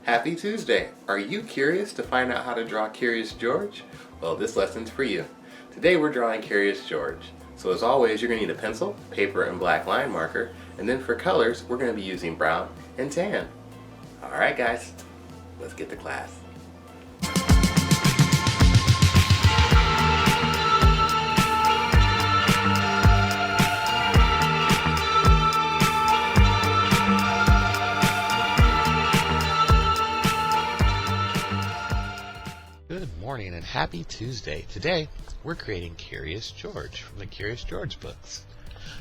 Happy Tuesday! Are you curious to find out how to draw Curious George? Well, this lesson's for you. Today we're drawing Curious George. So as always, you're going to need a pencil, paper, and black line marker. And then for colors, we're going to be using brown and tan. Alright guys, let's get to class. Good morning and happy Tuesday. Today, we're creating Curious George from the Curious George books.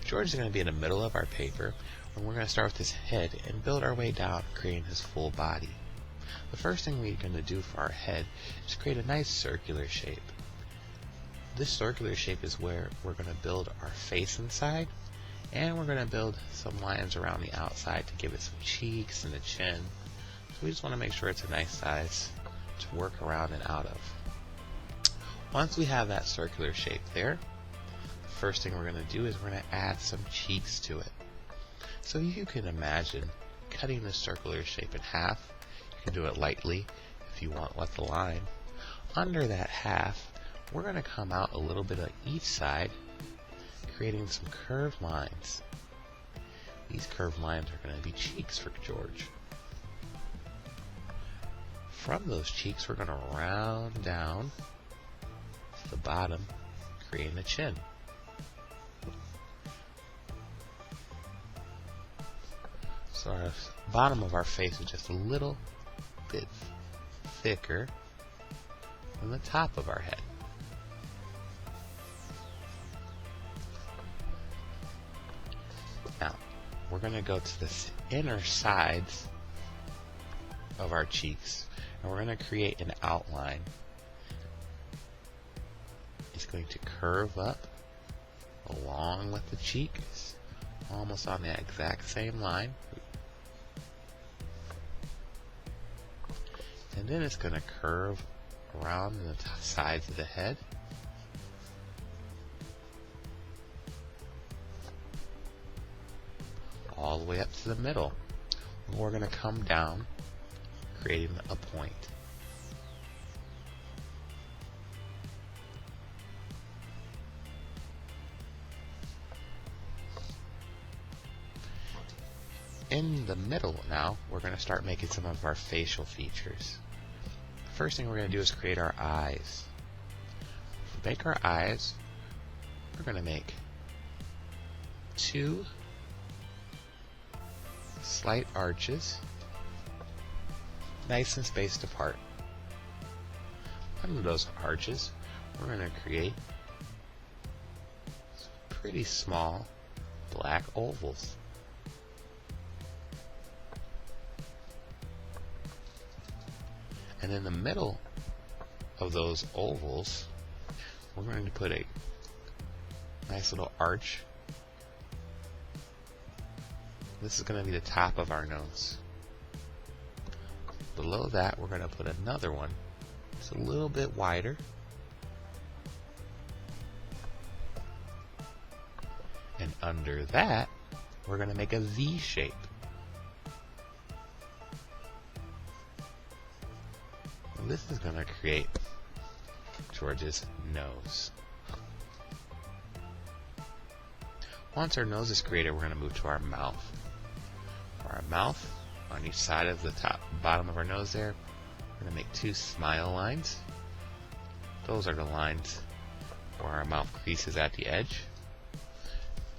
George is going to be in the middle of our paper, and we're going to start with his head and build our way down, creating his full body. The first thing we're going to do for our head is create a nice circular shape. This circular shape is where we're going to build our face inside, and we're going to build some lines around the outside to give it some cheeks and a chin. So we just want to make sure it's a nice size to work around and out of. Once we have that circular shape there, the first thing we're going to do is we're going to add some cheeks to it. So you can imagine cutting the circular shape in half. You can do it lightly if you want with the line. Under that half, we're going to come out a little bit on each side, creating some curved lines. These curved lines are going to be cheeks for George. From those cheeks, we're going to round down to the bottom, creating a chin. So our bottom of our face is just a little bit thicker than the top of our head. Now, we're going to go to the inner sides of our cheeks, and we're going to create an outline. It's going to curve up along with the cheeks, almost on the exact same line. And then it's going to curve around the sides of the head. All the way up to the middle. And we're going to come down, creating a point. In the middle now, we're going to start making some of our facial features. The first thing we're going to do is create our eyes. To make our eyes, we're going to make two slight arches, nice and spaced apart. Under those arches, we're going to create some pretty small black ovals. And in the middle of those ovals, we're going to put a nice little arch. This is going to be the top of our nose. Below that, we're going to put another one. It's a little bit wider. And under that, we're going to make a V shape. And this is going to create George's nose. Once our nose is created, we're going to move to our mouth. For our mouth, on each side of the bottom of our nose there, we're going to make two smile lines. Those are the lines where our mouth creases at the edge.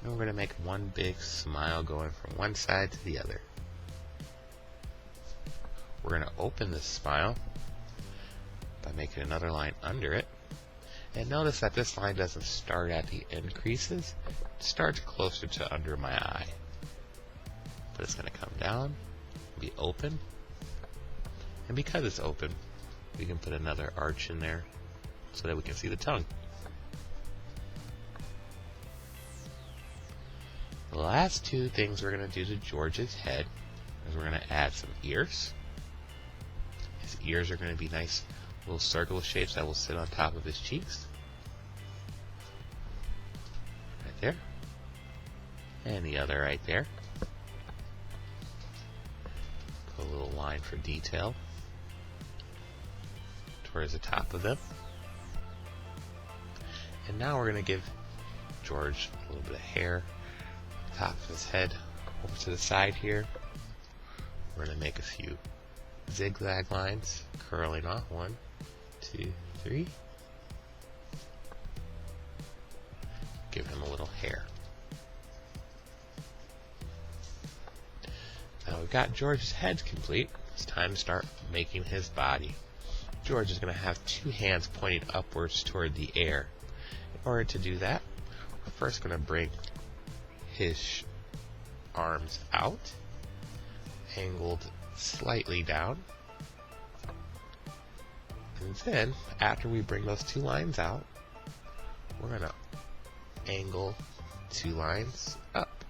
And we're going to make one big smile going from one side to the other. We're going to open this smile by making another line under it. And notice that this line doesn't start at the end creases. It starts closer to under my eye. But it's going to come down, be open. And because it's open, we can put another arch in there so that we can see the tongue. The last two things we're going to do to George's head is we're going to add some ears. His ears are going to be nice little circle shapes that will sit on top of his cheeks. Right there. And the other right there. Put a little line line for detail towards the top of them. And now we're going to give George a little bit of hair, top of his head over to the side here. We're going to make a few zigzag lines curling off. 1, 2, 3. Give him a little hair. Now we've got George's head complete. It's time to start making his body. George is going to have 2 hands pointing upwards toward the air. In order to do that, we're first going to bring his arms out, angled slightly down. And then, after we bring those 2 lines out, we're going to angle 2 lines up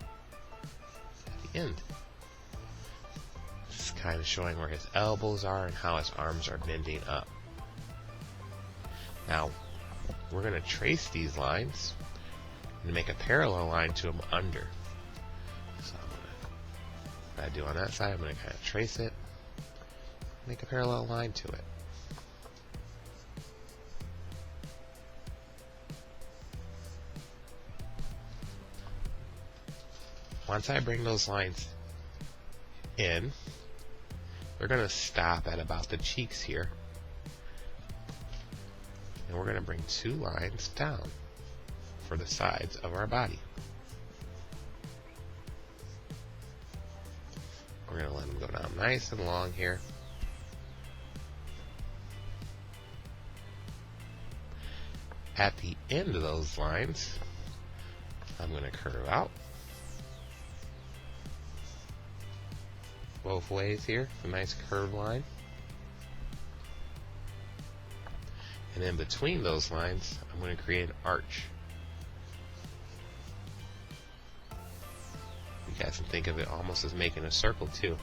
at the end. This is kind of showing where his elbows are and how his arms are bending up. Now, we're going to trace these lines and make a parallel line to them under. So what I do on that side, I'm going to kind of trace it, make a parallel line to it. Once I bring those lines in, we're going to stop at about the cheeks here. And we're going to bring 2 lines down for the sides of our body. We're going to let them go down nice and long here. At the end of those lines, I'm going to curve out both ways here, a nice curved line. And in between those lines, I'm going to create an arch. You guys can think of it almost as making a circle too.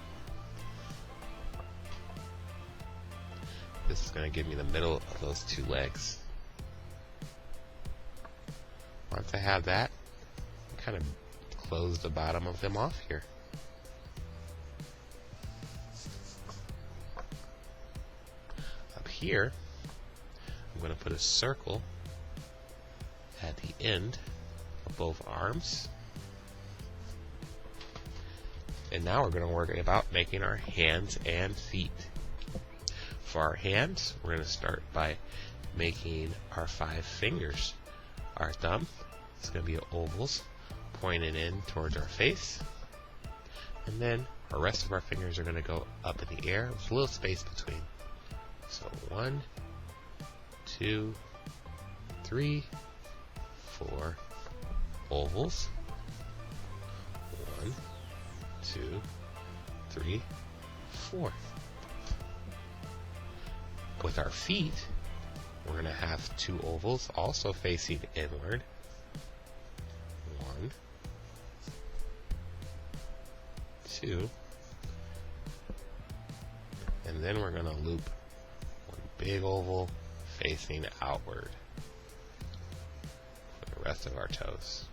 This is going to give me the middle of those 2 legs. Once I have that, I kind of close the bottom of them off here. Up here, I'm going to put a circle at the end of both arms. And now we're going to worry about making our hands and feet. For our hands, we're going to start by making our 5 fingers. Our thumb is going to be ovals pointed in towards our face. And then our rest of our fingers are going to go up in the air with a little space between. So 1, 2, 3, 4 ovals. 1, 2, 3, 4. With our feet, we're going to have 2 ovals also facing inward. 1, 2, and then we're going to loop 1 big oval facing outward for the rest of our toes.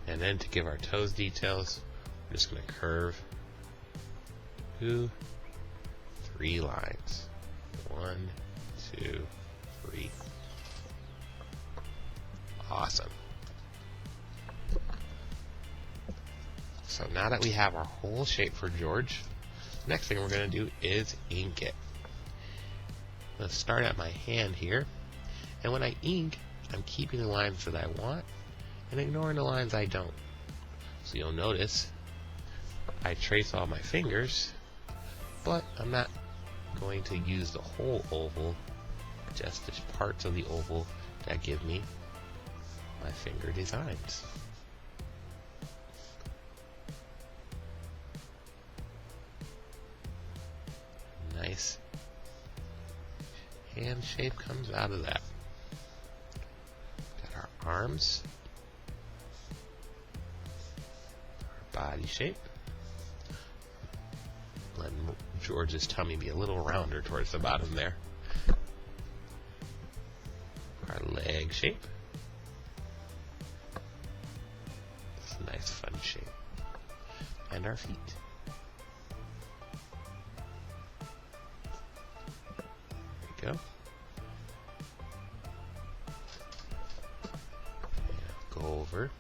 And then to give our toes details, we're just going to curve 2, 3 lines. 1, 2, 3. Awesome. So now that we have our whole shape for George, the next thing we're going to do is ink it. Let's start at my hand here, and when I ink, I'm keeping the lines that I want and ignoring the lines I don't. So you'll notice I trace all my fingers, but I'm not going to use the whole oval, just the parts of the oval that give me my finger designs. Nice hand shape comes out of that. Got our arms, our body shape. Let George's tummy be a little rounder towards the bottom there. Our leg shape. It's a nice fun shape. And our feet. go. Go over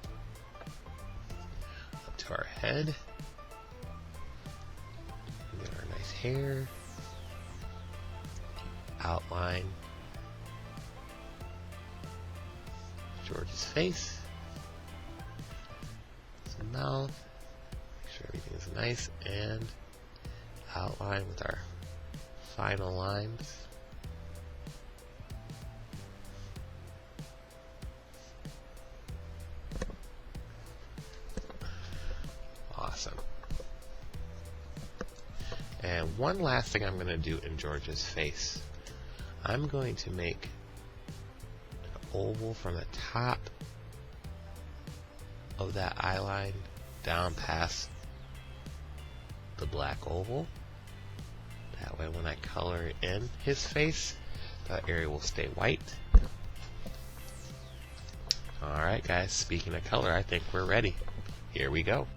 up to our head. Get our nice hair. Outline George's face. His mouth. Make sure everything is nice, and outline with our final lines. Awesome. And one last thing I'm going to do in George's face. I'm going to make an oval from the top of that eye line down past the black oval. That way when I color in his face, that area will stay white. Alright guys, speaking of color, I think we're ready. Here we go.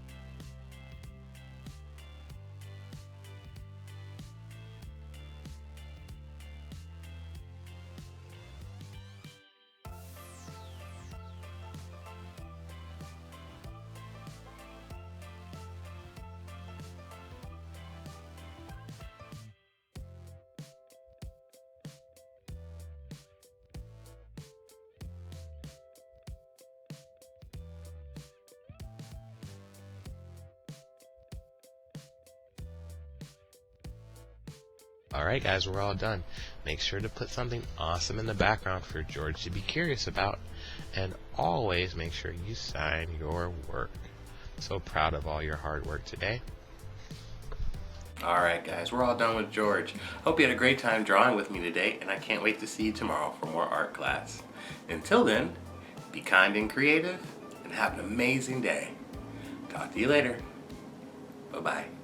Alright guys, we're all done. Make sure to put something awesome in the background for George to be curious about, and always make sure you sign your work. So proud of all your hard work today. Alright guys, we're all done with George. Hope you had a great time drawing with me today, and I can't wait to see you tomorrow for more art class. Until then, be kind and creative, and have an amazing day. Talk to you later. Bye-bye.